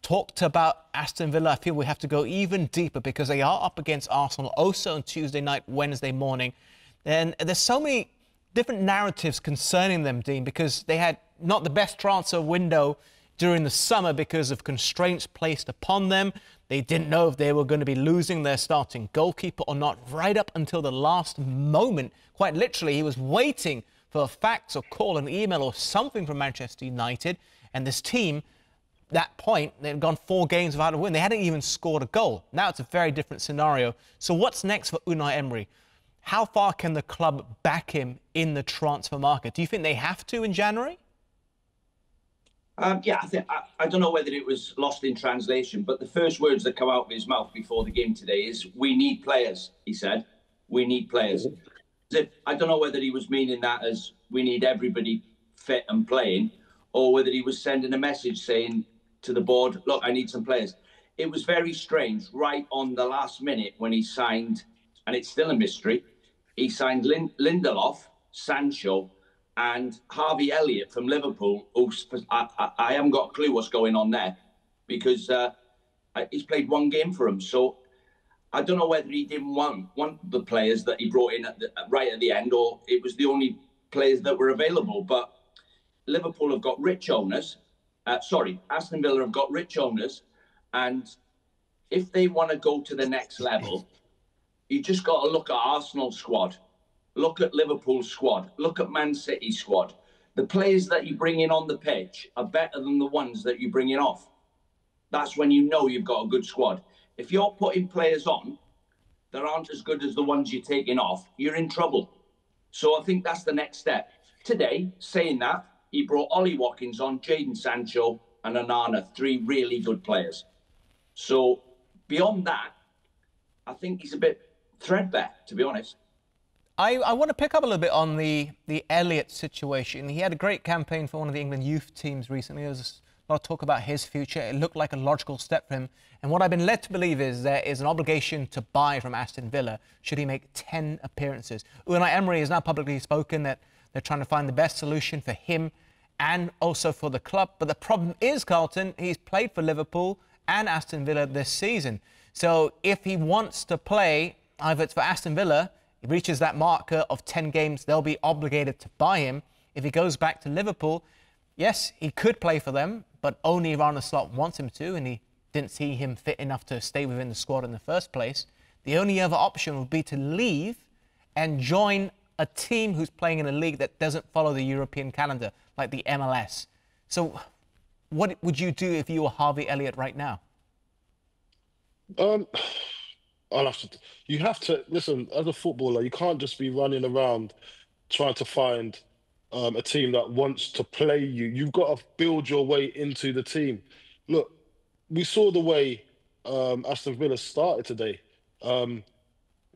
talked about Aston Villa, I feel we have to go even deeper because they are up against Arsenal also on Tuesday night, Wednesday morning. And there's so many different narratives concerning them, Dean, because they had not the best transfer window during the summer because of constraints placed upon them. They didn't know if they were going to be losing their starting goalkeeper or not right up until the last moment. Quite literally, he was waiting for a fax or call, an email or something from Manchester United. And this team, that point, they'd gone 4 games without a win. They hadn't even scored a goal. Now it's a very different scenario. So what's next for Unai Emery? How far can the club back him in the transfer market? Do you think they have to in January? Yeah, I don't know whether it was lost in translation, but the first words that come out of his mouth before the game today is, "We need players," he said. "We need players." I don't know whether he was meaning that as we need everybody fit and playing, or whether he was sending a message saying to the board, "Look, I need some players." It was very strange, right on the last minute when he signed, and it's still a mystery, he signed Lindelof, Sancho, and Harvey Elliott from Liverpool. I haven't got a clue what's going on there because he's played 1 game for him. So I don't know whether he didn't want the players that he brought in right at the end, or it was the only players that were available. But Liverpool have got rich owners. Aston Villa have got rich owners. And if they want to go to the next level, you just got to look at Arsenal's squad. Look at Liverpool's squad. Look at Man City's squad. The players that you bring in on the pitch are better than the ones that you bring in off. That's when you know you've got a good squad. If you're putting players on that aren't as good as the ones you're taking off, you're in trouble. So I think that's the next step. Today, saying that, he brought Ollie Watkins on, Jadon Sancho and Onana, 3 really good players. So beyond that, I think he's a bit threadbare, to be honest. I want to pick up a little bit on the Elliott situation. He had a great campaign for one of the England youth teams recently. There was a lot of talk about his future. It looked like a logical step for him. And what I've been led to believe is there is an obligation to buy from Aston Villa should he make 10 appearances. Unai Emery has now publicly spoken that they're trying to find the best solution for him and also for the club. But the problem is, Carlton, he's played for Liverpool and Aston Villa this season. So if he wants to play, either it's for Aston Villa, he reaches that marker of 10 games, they'll be obligated to buy him. If he goes back to Liverpool, yes, he could play for them, but only if Arne Slot wants him to, and he didn't see him fit enough to stay within the squad in the first place. The only other option would be to leave and join a team who's playing in a league that doesn't follow the European calendar, like the MLS. So what would you do if you were Harvey Elliott right now? You have to listen, as a footballer, you can't just be running around trying to find a team that wants to play you. You've got to build your way into the team. Look, we saw the way Aston Villa started today.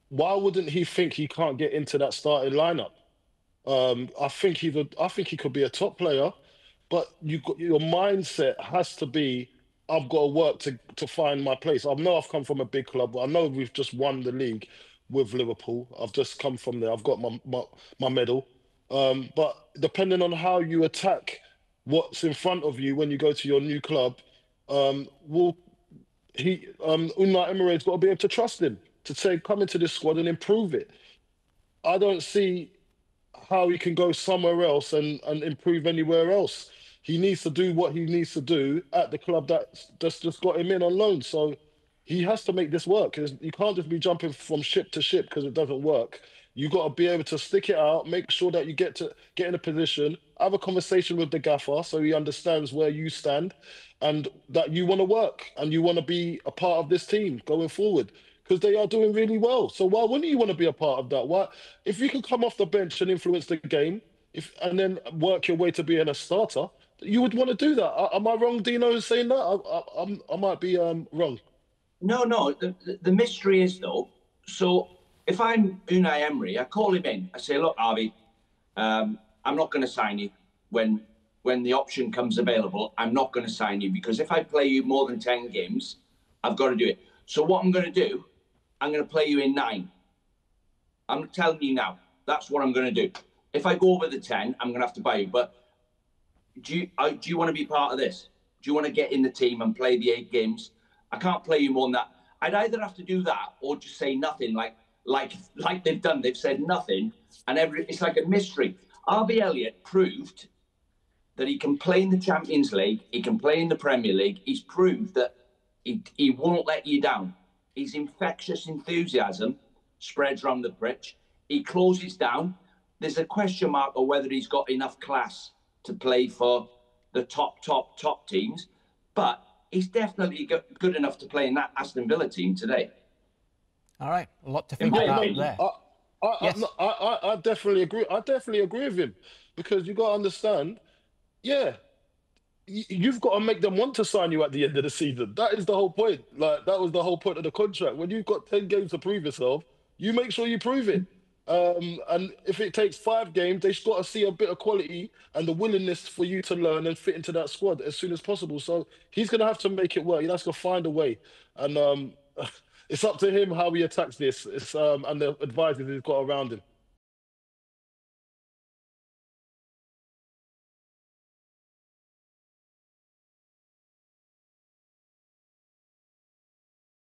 Why wouldn't he think he can't get into that starting lineup? I think he could be a top player, but your mindset has to be, I've got to work to find my place. I know I've come from a big club. I know we've just won the league with Liverpool. I've just come from there. I've got my medal. But depending on how you attack what's in front of you when you go to your new club, Unai Emery's got to be able to trust him to say, come into this squad and improve it. I don't see how he can go somewhere else and improve anywhere else. He needs to do what he needs to do at the club that's just got him in on loan. So he has to make this work. You can't just be jumping from ship to ship because it doesn't work. You got to be able to stick it out, make sure that you get in a position, have a conversation with the gaffer so he understands where you stand and that you want to work and you want to be a part of this team going forward because they are doing really well. So why wouldn't you want to be a part of that? Why, if you can come off the bench and influence the game and then work your way to being a starter, you would want to do that. Am I wrong, Dino, in saying that? I might be wrong. No. The mystery is, though, so if I'm Unai Emery, I call him in. I say, look, Harvey, I'm not going to sign you when the option comes available. I'm not going to sign you because if I play you more than 10 games, I've got to do it. So what I'm going to do, I'm going to play you in 9. I'm telling you now, that's what I'm going to do. If I go over the 10, I'm going to have to buy you. But do you want to be part of this? Do you want to get in the team and play the 8 games? I can't play you more than that. I'd either have to do that or just say nothing, like they've done. They've said nothing, and it's like a mystery. Harvey Elliott proved that he can play in the Champions League, he can play in the Premier League. He's proved that he won't let you down. His infectious enthusiasm spreads around the pitch. He closes down. There's a question mark of whether he's got enough class to play for the top teams, but he's definitely good enough to play in that Aston Villa team today. All right, a lot to think about there. I definitely agree. I definitely agree with him, because you got to understand, you've got to make them want to sign you at the end of the season. That is the whole point. Like, that was the whole point of the contract. When you've got 10 games to prove yourself, you make sure you prove it. And if it takes 5 games, they've got to see a bit of quality and the willingness for you to learn and fit into that squad as soon as possible. So he's going to have to make it work. He has to find a way. And it's up to him how he attacks this. And the advisors he's got around him.